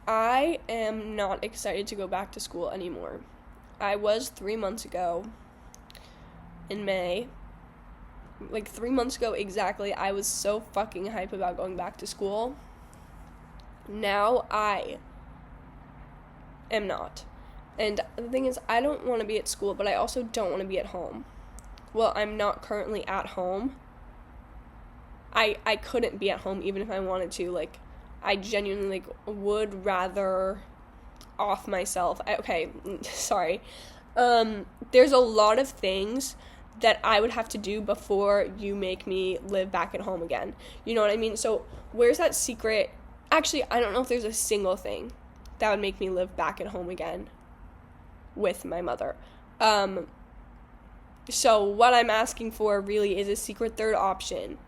I am not excited to go back to school anymore. I was 3 months ago in May. Like 3 months ago exactly, I was so fucking hype about going back to school. Now I am not. And the thing is, I don't want to be at school, but I also don't want to be at home. Well, I'm not currently at home. I couldn't be at home even if I wanted to. Like, I genuinely, like, would rather off myself. Sorry. There's a lot of things that I would have to do before you make me live back at home again. You know what I mean? So, where's that secret? Actually, I don't know if there's a single thing that would make me live back at home again with my mother. So what I'm asking for really is a secret third option.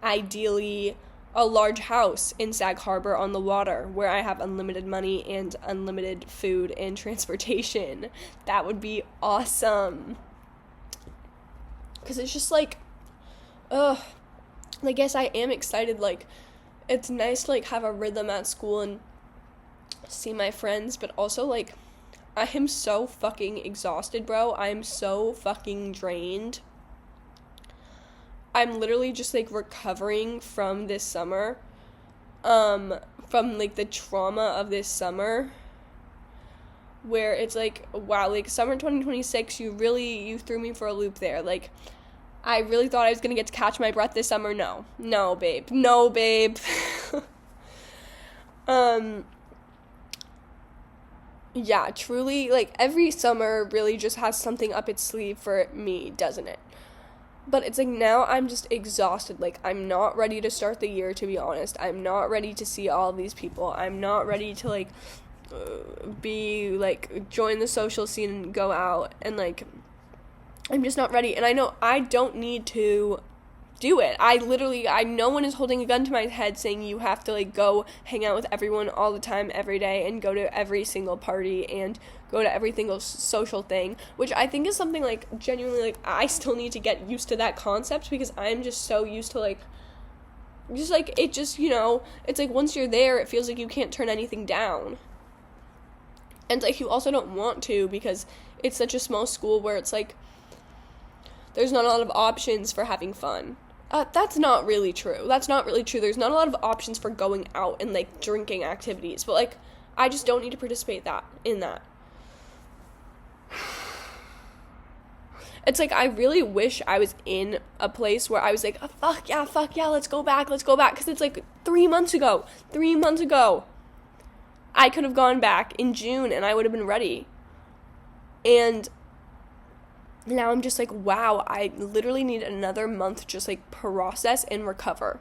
Ideally, a large house in Sag Harbor on the water where I have unlimited money and unlimited food and transportation. That would be awesome. Because it's just like, I guess I am excited. Like, it's nice to, like, have a rhythm at school and see my friends, but also, like, I am so fucking exhausted, bro. I am so fucking drained. I'm literally just, like, recovering from this summer, from, like, the trauma of this summer, where it's like, wow, like, summer 2026, you threw me for a loop there. Like, I really thought I was gonna get to catch my breath this summer. No, babe. Yeah, truly, like, every summer really just has something up its sleeve for me, doesn't it? But it's like, now I'm just exhausted. Like, I'm not ready to start the year, to be honest. I'm not ready to see all these people. I'm not ready to, like, join the social scene and go out. And, like, I'm just not ready. And I know I don't need to do it. No one is holding a gun to my head saying you have to, like, go hang out with everyone all the time, every day, and go to every single party, and go to every single social thing, which I think is something, like, genuinely, like, I still need to get used to that concept, because I'm just so used to, like, just, like, it just, you know, it's like, once you're there, it feels like you can't turn anything down. And, like, you also don't want to, because it's such a small school where it's, like, there's not a lot of options for having fun. That's not really true. There's not a lot of options for going out and, like, drinking activities. But, like, I just don't need to participate in that. It's like, I really wish I was in a place where I was like, oh, fuck yeah, let's go back. Because it's like 3 months ago. I could have gone back in June and I would have been ready. And now I'm just like, wow, I literally need another month to just, like, process and recover.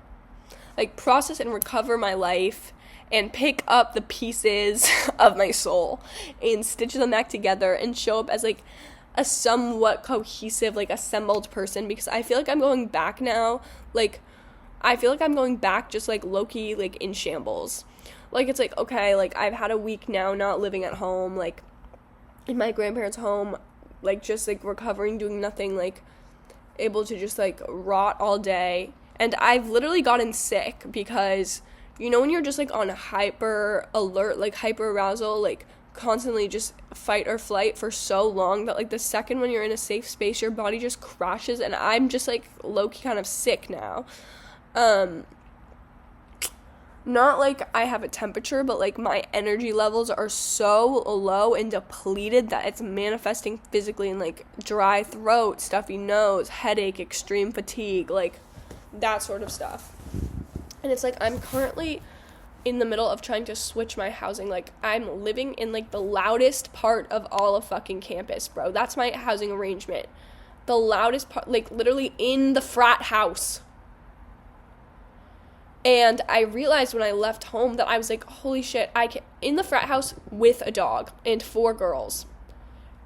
Like, process and recover my life and pick up the pieces of my soul and stitch them back together and show up as, like, a somewhat cohesive, like, assembled person, because I feel like I'm going back now, like, just, like, low-key, like, in shambles. Like, it's like, okay, like, I've had a week now not living at home, like, in my grandparents' home, like, just, like, recovering, doing nothing, like, able to just, like, rot all day. And I've literally gotten sick because, you know, when you're just, like, on hyper alert, like, hyper arousal, like, constantly just fight or flight for so long that, like, the second when you're in a safe space, your body just crashes, and I'm just, like, low-key kind of sick now. Not like I have a temperature, but, like, my energy levels are so low and depleted that it's manifesting physically in, like, dry throat, stuffy nose, headache, extreme fatigue, like, that sort of stuff. And it's like, I'm currently in the middle of trying to switch my housing. Like, I'm living in, like, the loudest part of all of fucking campus, bro. That's my housing arrangement. The loudest part, like, literally in the frat house. And I realized when I left home that I was like, holy shit, in the frat house with a dog and 4 girls.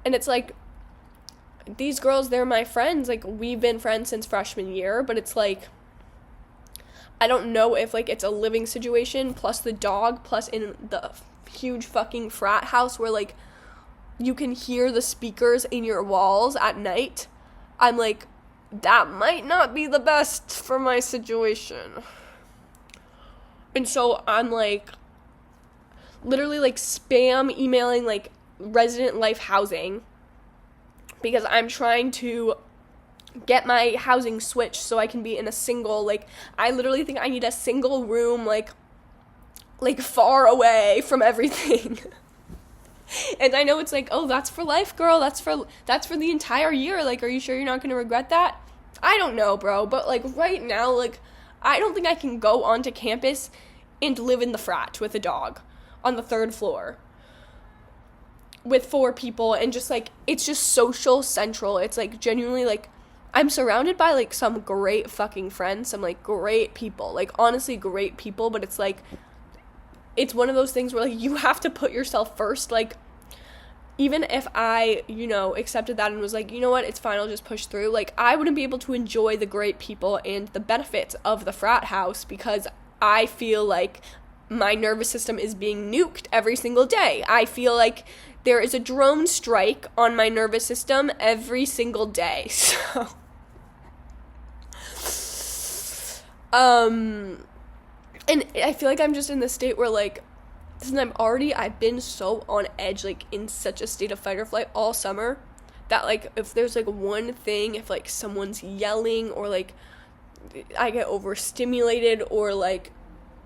And it's like, these girls, they're my friends. Like, we've been friends since freshman year, but it's like, I don't know if, like, it's a living situation plus the dog plus in the huge fucking frat house where, like, you can hear the speakers in your walls at night. I'm like, that might not be the best for my situation. And so I'm like, literally like spam emailing like Resident Life Housing because I'm trying to get my housing switched so I can be in a single, like, I literally think I need a single room, like far away from everything. And I know it's like, oh, that's for life, girl, that's for the entire year, like, are you sure you're not gonna regret that? I don't know, bro, but like right now, like, I don't think I can go onto campus and live in the frat with a dog on the 3rd floor with 4 people, and just like, it's just social central. It's like genuinely like I'm surrounded by like some great fucking friends, some like great people, like honestly great people, but it's like, it's one of those things where like you have to put yourself first. Like, even if I, accepted that and was like, you know what, it's fine, I'll just push through, like, I wouldn't be able to enjoy the great people and the benefits of the frat house because I feel like my nervous system is being nuked every single day. I feel like there is a drone strike on my nervous system every single day. So, and I feel like I'm just in this state where, like, since I've been so on edge, like, in such a state of fight or flight all summer, that, like, if there's, like, one thing, if, like, someone's yelling, or, like, I get overstimulated, or, like,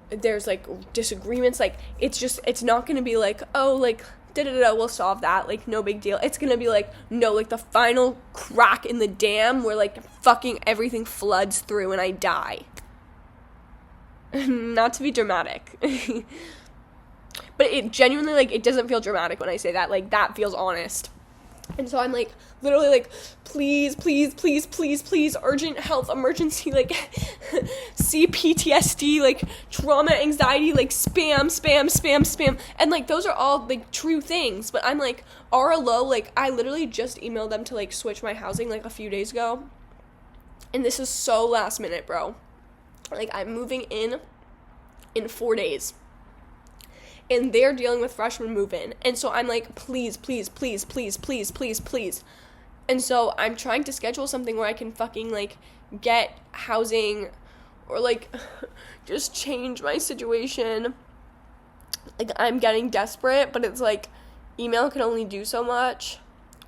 there's, like, disagreements, like, it's not gonna be, like, oh, like, we'll solve that, like, no big deal. It's gonna be, like, no, like, the final crack in the dam where, like, fucking everything floods through and I die. Not to be dramatic. But it genuinely, like, it doesn't feel dramatic when I say that. Like, that feels honest. And so I'm, like, literally, like, please, urgent health emergency, like, CPTSD, like, trauma, anxiety, like, spam. And, like, those are all, like, true things. But I'm, like, RLO, like, I literally just emailed them to, like, switch my housing, like, a few days ago. And this is so last minute, bro. Like, I'm moving in 4 days. And they're dealing with freshman move-in. And so I'm like, please. And so I'm trying to schedule something where I can fucking, like, get housing or, like, just change my situation. Like, I'm getting desperate, but it's like, email can only do so much.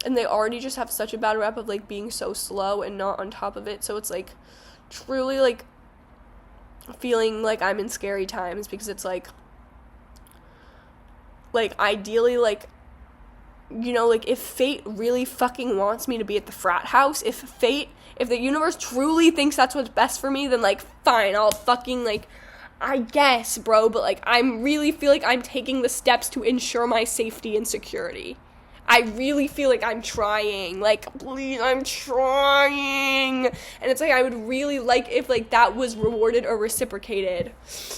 And they already just have such a bad rep of, like, being so slow and not on top of it. So it's, like, truly, like, feeling like I'm in scary times, because it's, like, ideally, like, like, if fate really fucking wants me to be at the frat house, if the universe truly thinks that's what's best for me, then, like, fine, I'll fucking, like, I guess, bro, but, like, I really feel like I'm taking the steps to ensure my safety and security. I really feel like I'm trying, like, please, I'm trying, and it's, like, I would really like if, like, that was rewarded or reciprocated,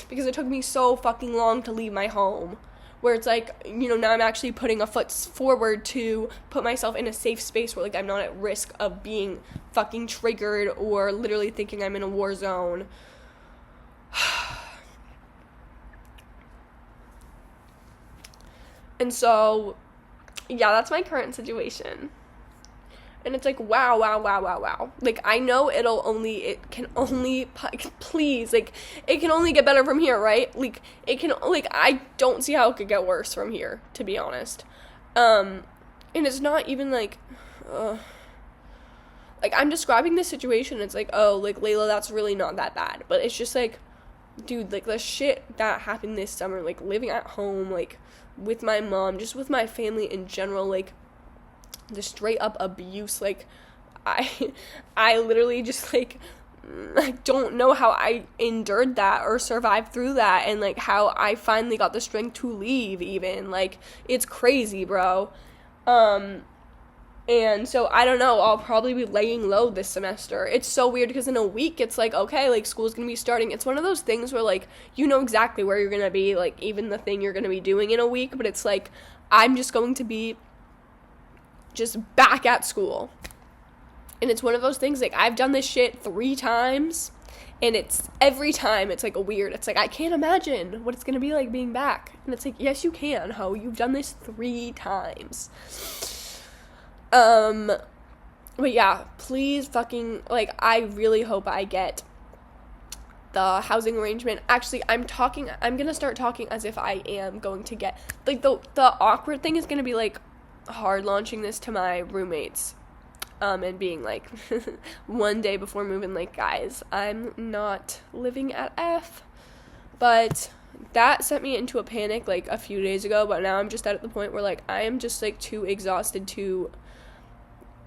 because it took me so fucking long to leave my home, where it's, like, now I'm actually putting a foot forward to put myself in a safe space where, like, I'm not at risk of being fucking triggered or literally thinking I'm in a war zone. And so, yeah, that's my current situation. And it's like, wow. Like, I know it can only, please, like, it can only get better from here, right? Like, I don't see how it could get worse from here, to be honest. And it's not even, like, I'm describing this situation, it's like, oh, like, Layla, that's really not that bad. But it's just, like, dude, like, the shit that happened this summer, like, living at home, like, with my mom, just with my family in general, like, the straight up abuse, like, I literally just, like, I don't know how I endured that or survived through that, and, like, how I finally got the strength to leave, even, like, it's crazy, bro. And so, I don't know, I'll probably be laying low this semester. It's so weird, because in a week, it's like, okay, like, school's gonna be starting. It's one of those things where, like, you know exactly where you're gonna be, like, even the thing you're gonna be doing in a week, but it's like, I'm just going to be just back at school. And it's one of those things, like, I've done this shit 3 times, and it's every time it's, like, weird. It's like, I can't imagine what it's gonna be like being back. And it's like, yes, you can, ho. You've done this 3 times. But yeah, please fucking, like, I really hope I get the housing arrangement. Actually, I'm gonna start talking as if I am going to get, like, the awkward thing is gonna be, like, hard launching this to my roommates, and being like, one day before moving, like, guys, I'm not living at F, but that sent me into a panic, like, a few days ago, but now I'm just at the point where, like, I am just, like, too exhausted to,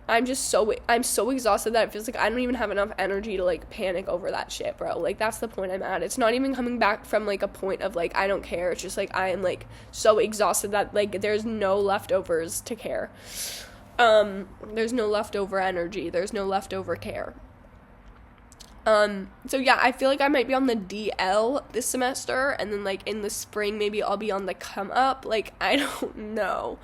I'm so exhausted that it feels like I don't even have enough energy to, like, panic over that shit, bro. Like, that's the point I'm at. It's not even coming back from, like, a point of, like, I don't care. It's just, like, I am, like, so exhausted that, like, there's no leftovers to care. There's no leftover energy. There's no leftover care. So yeah, I feel like I might be on the DL this semester, and then, like, in the spring, maybe I'll be on the come up. Like, I don't know.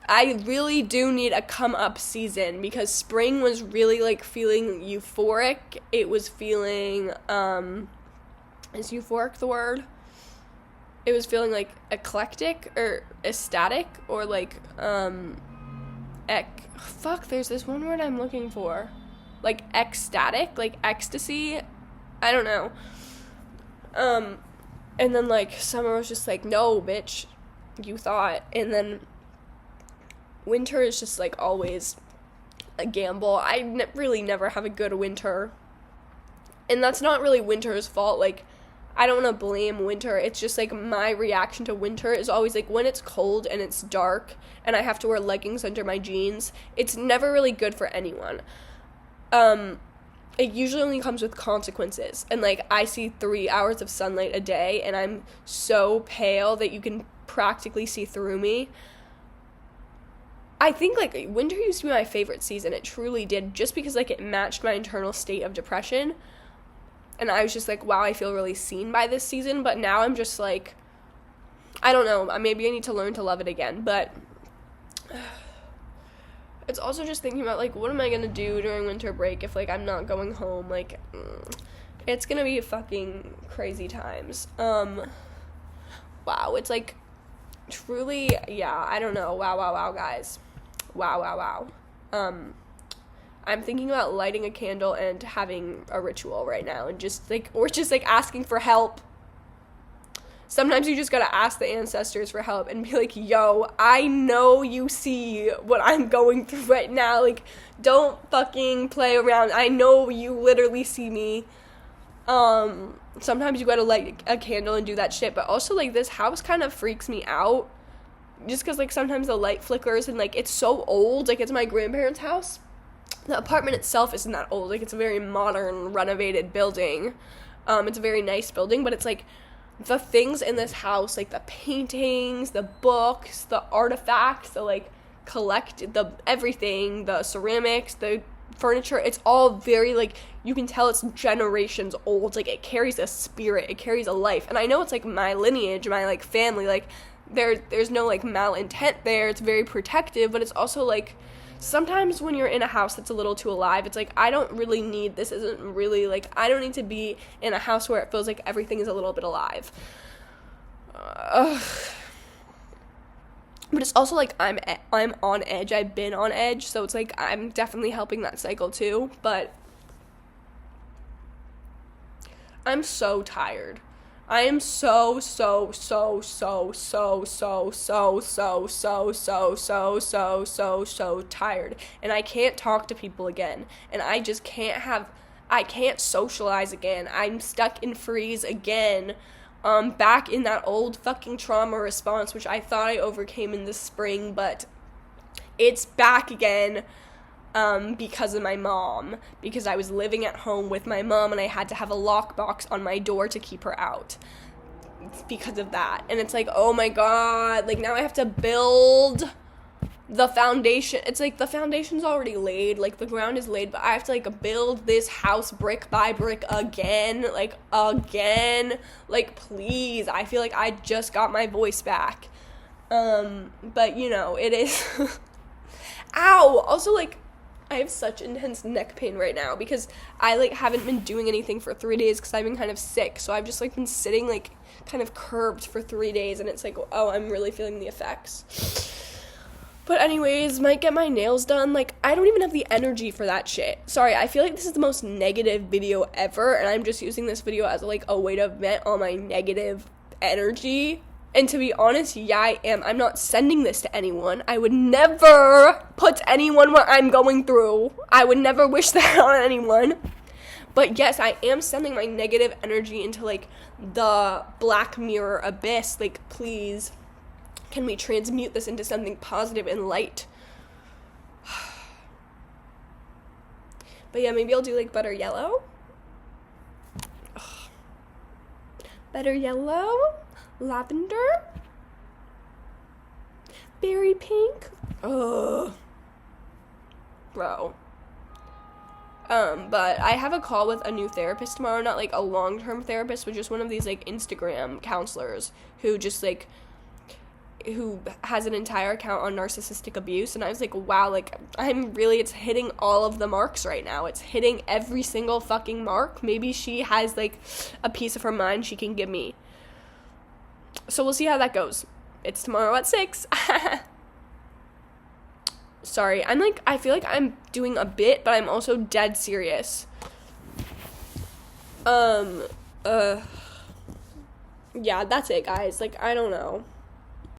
I really do need a come up season, because spring was really, like, feeling euphoric. It was feeling, is euphoric the word? It was feeling, like, eclectic, or ecstatic, or, like, there's this one word I'm looking for. Like, ecstatic, like, ecstasy, I don't know. And then, like, summer was just like, no, bitch, you thought. And then winter is just, like, always a gamble. I really never have a good winter. And that's not really winter's fault. Like, I don't want to blame winter. It's just, like, my reaction to winter is always, like, when it's cold and it's dark and I have to wear leggings under my jeans, it's never really good for anyone. It usually only comes with consequences. And, like, I see 3 hours of sunlight a day, and I'm so pale that you can practically see through me. I think, like, winter used to be my favorite season. It truly did, just because, like, it matched my internal state of depression. And I was just like, wow, I feel really seen by this season. But now I'm just like, I don't know, maybe I need to learn to love it again. But it's also just thinking about, like, what am I gonna do during winter break if, like, I'm not going home? Like, it's gonna be fucking crazy times. Wow, it's, like, truly, yeah, I don't know. Wow, guys. Wow. I'm thinking about lighting a candle and having a ritual right now, and just, like, or just, like, asking for help. Sometimes you just gotta ask the ancestors for help and be like, yo, I know you see what I'm going through right now. Like, don't fucking play around. I know you literally see me. Sometimes you gotta light a candle and do that shit. But also, like, this house kind of freaks me out. Just because, like, sometimes the light flickers and, like, it's so old. Like, it's my grandparents' house. The apartment itself isn't that old. Like, it's a very modern, renovated building. It's a very nice building, but it's, like, the things in this house, like, the paintings, the books, the artifacts, the, like, the everything, the ceramics, the furniture, it's all very, like, you can tell it's generations old. Like, it carries a spirit, it carries a life. And I know it's, like, my lineage, my, like, family, like, there's no, like, malintent there. It's very protective, but it's also, like, sometimes when you're in a house that's a little too alive, it's like, I don't really need, this isn't really, like, I don't need to be in a house where it feels like everything is a little bit alive. But it's also, like, I'm on edge, I've been on edge, so it's, like, I'm definitely helping that cycle too, but I'm so tired. I am so tired, and I can't talk to people again, and I just I can't socialize again. I'm stuck in freeze again, back in that old fucking trauma response, which I thought I overcame in the spring, but it's back again. Because of my mom, because I was living at home with my mom and I had to have a lockbox on my door to keep her out. It's because of that. And it's like, oh my god, like, now I have to build the foundation. It's like, the foundation's already laid, like, the ground is laid, but I have to, like, build this house brick by brick again, like, please. I feel like I just got my voice back. But, you know, it is. Ow! Also, like, I have such intense neck pain right now because I, like, haven't been doing anything for 3 days because I've been kind of sick. So I've just, like, been sitting, like, kind of curved for 3 days, and it's like, oh, I'm really feeling the effects. But anyways, might get my nails done. Like, I don't even have the energy for that shit. Sorry, I feel like this is the most negative video ever, and I'm just using this video as, like, a way to vent all my negative energy. And to be honest, yeah, I am. I'm not sending this to anyone. I would never put anyone what I'm going through. I would never wish that on anyone. But yes, I am sending my negative energy into, like, the Black Mirror abyss. Like, please, can we transmute this into something positive and light? But yeah, maybe I'll do, like, Better Yellow. Ugh. Better Yellow. Lavender. Berry pink. Ugh. Bro. But I have a call with a new therapist tomorrow, not like a long-term therapist, but just one of these like Instagram counselors who just like, who has an entire account on narcissistic abuse. And I was like, wow, like it's hitting all of the marks right now. It's hitting every single fucking mark. Maybe she has like a piece of her mind she can give me. So we'll see how that goes. It's tomorrow at 6. Sorry, I feel like I'm doing a bit, but I'm also dead serious. Yeah, that's it, guys. Like, I don't know.